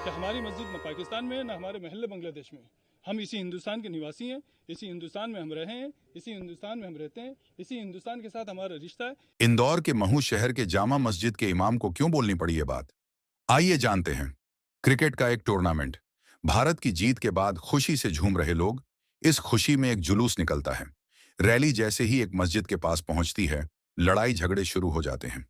कि हमारी मस्जिद न पाकिस्तान में है न हमारे महल्ले बांग्लादेश में। हम इसी हिंदुस्तान के निवासी हैं, इसी हिंदुस्तान में हम रहे हैं, इसी हिंदुस्तान में हम रहते हैं, इसी हिंदुस्तान के साथ हमारा रिश्ता है। इंदौर के महू शहर के जामा मस्जिद के इमाम को क्यों बोलनी पड़ी ये बात? आइए जानते हैं। क्रिकेट का एक टूर्नामेंट, भारत की जीत के बाद खुशी से झूम रहे लोग। इस खुशी में एक जुलूस निकलता है। रैली जैसे ही एक मस्जिद के पास पहुंचती है, लड़ाई झगड़े शुरू हो जाते हैं।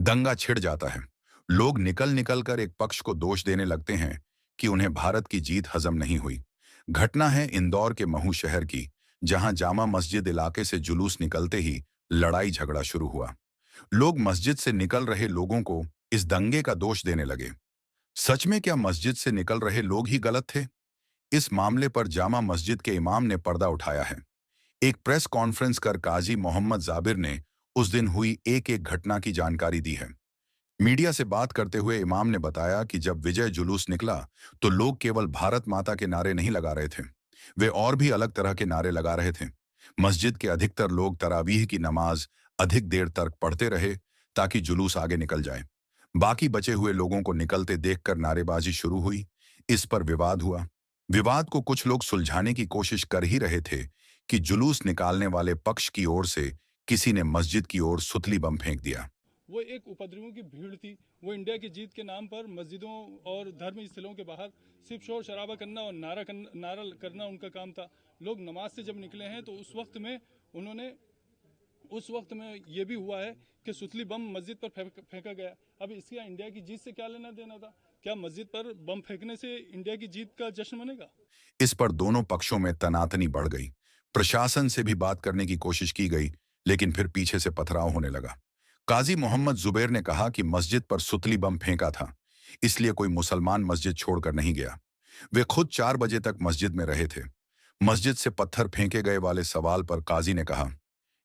दंगा छिड़ जाता है। लोग निकल निकल कर एक पक्ष को दोष देने लगते हैं कि उन्हें भारत की जीत हजम नहीं हुई। घटना है इंदौर के महू शहर की, जहां जामा मस्जिद इलाके से जुलूस निकलते ही लड़ाई झगड़ा शुरू हुआ। लोग मस्जिद से निकल रहे लोगों को इस दंगे का दोष देने लगे। सच में क्या मस्जिद से निकल रहे लोग ही गलत थे? इस मामले पर जामा मस्जिद के इमाम ने पर्दा उठाया है। एक प्रेस कॉन्फ्रेंस कर काजी मोहम्मद जाबिर ने उस दिन हुई एक एक घटना की जानकारी दी है। मीडिया से बात करते हुए इमाम ने बताया कि जब विजय जुलूस निकला तो लोग केवल भारत माता के नारे नहीं लगा रहे थे, वे और भी अलग तरह के नारे लगा रहे थे। मस्जिद के अधिकतर लोग तरावीह की नमाज अधिक देर तक पढ़ते रहे ताकि जुलूस आगे निकल जाए। बाकी बचे हुए लोगों को निकलते देखकर नारेबाजी शुरू हुई। इस पर विवाद हुआ। विवाद को कुछ लोग सुलझाने की कोशिश कर ही रहे थे कि जुलूस निकालने वाले पक्ष की ओर से किसी ने मस्जिद की ओर सुतली बम फेंक दिया। वो एक उपद्रवियों की भीड़ थी। वो इंडिया की जीत के नाम पर मस्जिदों और धर्म स्थलों के बाहर सिर्फ शोर शराबा करना और नारा करना उनका काम था। लोग नमाज से जब निकले हैं तो उस वक्त में ये भी हुआ है कि सुतली बम मस्जिद पर फेंका गया। अब इसका इंडिया की जीत से क्या लेना देना था? क्या मस्जिद पर बम फेंकने से इंडिया की जीत का जश्न मनेगा? इस पर दोनों पक्षों में तनातनी बढ़ गई। प्रशासन से भी बात करने की कोशिश की गई, लेकिन फिर पीछे से पथराव होने लगा। काजी मोहम्मद जुबैर ने कहा कि मस्जिद पर सुतली बम फेंका था, इसलिए कोई मुसलमान मस्जिद छोड़कर नहीं गया। वे खुद 4 बजे तक मस्जिद में रहे थे। मस्जिद से पत्थर फेंके गए वाले सवाल पर काजी ने कहा,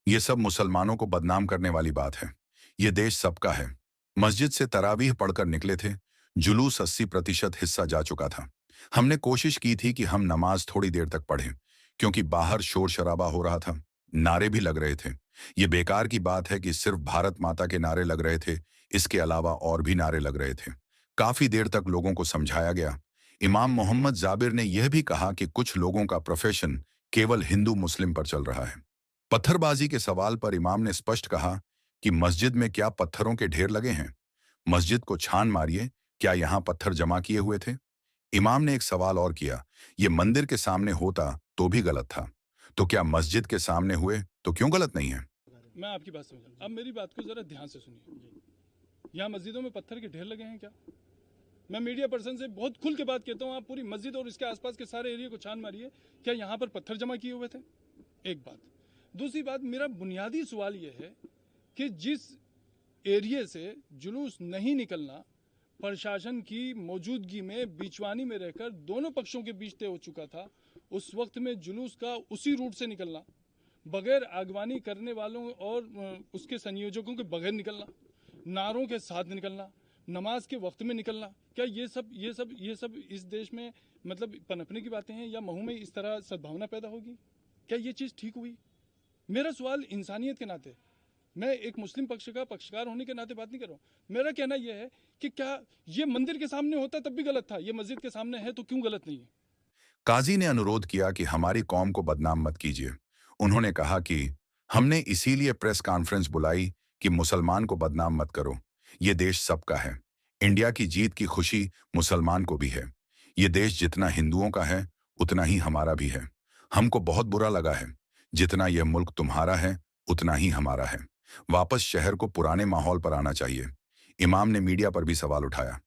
यह सब मुसलमानों को बदनाम करने वाली बात है। ये देश सबका है। मस्जिद से तरावीह पढ़कर निकले थे। जुलूस 80% हिस्सा जा चुका था। हमने कोशिश की थी कि हम नमाज थोड़ी देर तक पढ़ें, क्योंकि बाहर शोर शराबा हो रहा था, नारे भी लग रहे थे। ये बेकार की बात है कि सिर्फ भारत माता के नारे लग रहे थे, इसके अलावा और भी नारे लग रहे थे। काफी देर तक लोगों को समझाया गया। इमाम मोहम्मद जाबिर ने यह भी कहा कि कुछ लोगों का प्रोफेशन केवल हिंदू मुस्लिम पर चल रहा है। पत्थरबाजी के सवाल पर इमाम ने स्पष्ट कहा कि मस्जिद में क्या पत्थरों के ढेर लगे हैं? मस्जिद को छान मारिए, क्या यहाँ पत्थर जमा किए हुए थे? इमाम ने एक सवाल और किया, ये मंदिर के सामने होता तो भी गलत था, तो क्या मस्जिद के सामने हुए तो क्यों गलत नहीं है? मैं आपकी बात समझा। अब मेरी बात को जरा ध्यान से सुनिए। यहाँ मस्जिदों में पत्थर के ढेर लगे हैं क्या? मैं मीडिया पर्सन से बहुत खुल के बात कहता हूँ, आप पूरी मस्जिद और इसके आसपास के सारे एरिया को छान मारिए, क्या यहाँ पर पत्थर जमा किए हुए थे? एक बात। दूसरी बात, मेरा बुनियादी सवाल यह है कि जिस एरिया से जुलूस नहीं निकलना प्रशासन की मौजूदगी में बीचवानी में रहकर दोनों पक्षों के बीच तय हो चुका था, उस वक्त में जुलूस का उसी रूट से निकलना, बगैर आगवानी करने वालों और उसके संयोजकों के बगैर निकलना, नारों के साथ निकलना, नमाज के वक्त में निकलना, क्या ये सब इस देश में मतलब पनपने की बातें हैं? या महू में इस तरह सद्भावना पैदा होगी? क्या ये चीज़ ठीक हुई? मेरा सवाल इंसानियत के नाते, मैं एक मुस्लिम पक्ष का पक्षकार होने के नाते बात नहीं कर रहा हूँ। मेरा कहना यह है कि क्या ये मंदिर के सामने होता तब भी गलत था, ये मस्जिद के सामने है तो क्यों गलत नहीं है? काजी ने अनुरोध किया कि हमारी कौम को बदनाम मत कीजिए। उन्होंने कहा कि हमने इसीलिए प्रेस कॉन्फ्रेंस बुलाई कि मुसलमान को बदनाम मत करो। ये देश सबका है। इंडिया की जीत की खुशी मुसलमान को भी है। ये देश जितना हिंदुओं का है उतना ही हमारा भी है। हमको बहुत बुरा लगा है। जितना यह मुल्क तुम्हारा है उतना ही हमारा है। वापस शहर को पुराने माहौल पर आना चाहिए। इमाम ने मीडिया पर भी सवाल उठाया।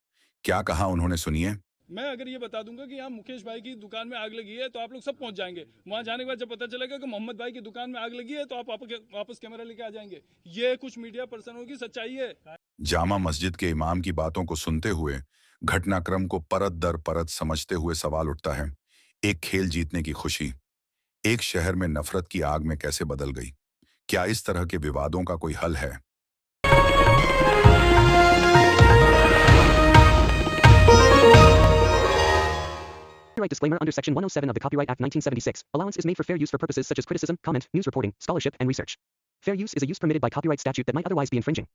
क्या कहा उन्होंने, सुनिए। मैं अगर ये बता दूंगा कि यहाँ मुकेश भाई की दुकान में आग लगी है तो आप लोग सब पहुंच जाएंगे। वहां जाने के बाद जब पता चलेगा कि मोहम्मद भाई की दुकान में आग लगी है तो आप वापस कैमरा लेके आ जाएंगे। ये कुछ मीडिया पर्सनों की सच्चाई है। जामा मस्जिद के इमाम की बातों को सुनते हुए, घटनाक्रम को परत दर परत समझते हुए सवाल उठता है, एक खेल जीतने की खुशी एक शहर में नफरत की आग में कैसे बदल गई? क्या इस तरह के विवादों का कोई हल है? Copyright disclaimer under Section 107 of the Copyright Act 1976. Allowance is made for fair use for purposes such as criticism, comment, news reporting, scholarship, and research. Fair use is a use permitted by copyright statute that might otherwise be infringing.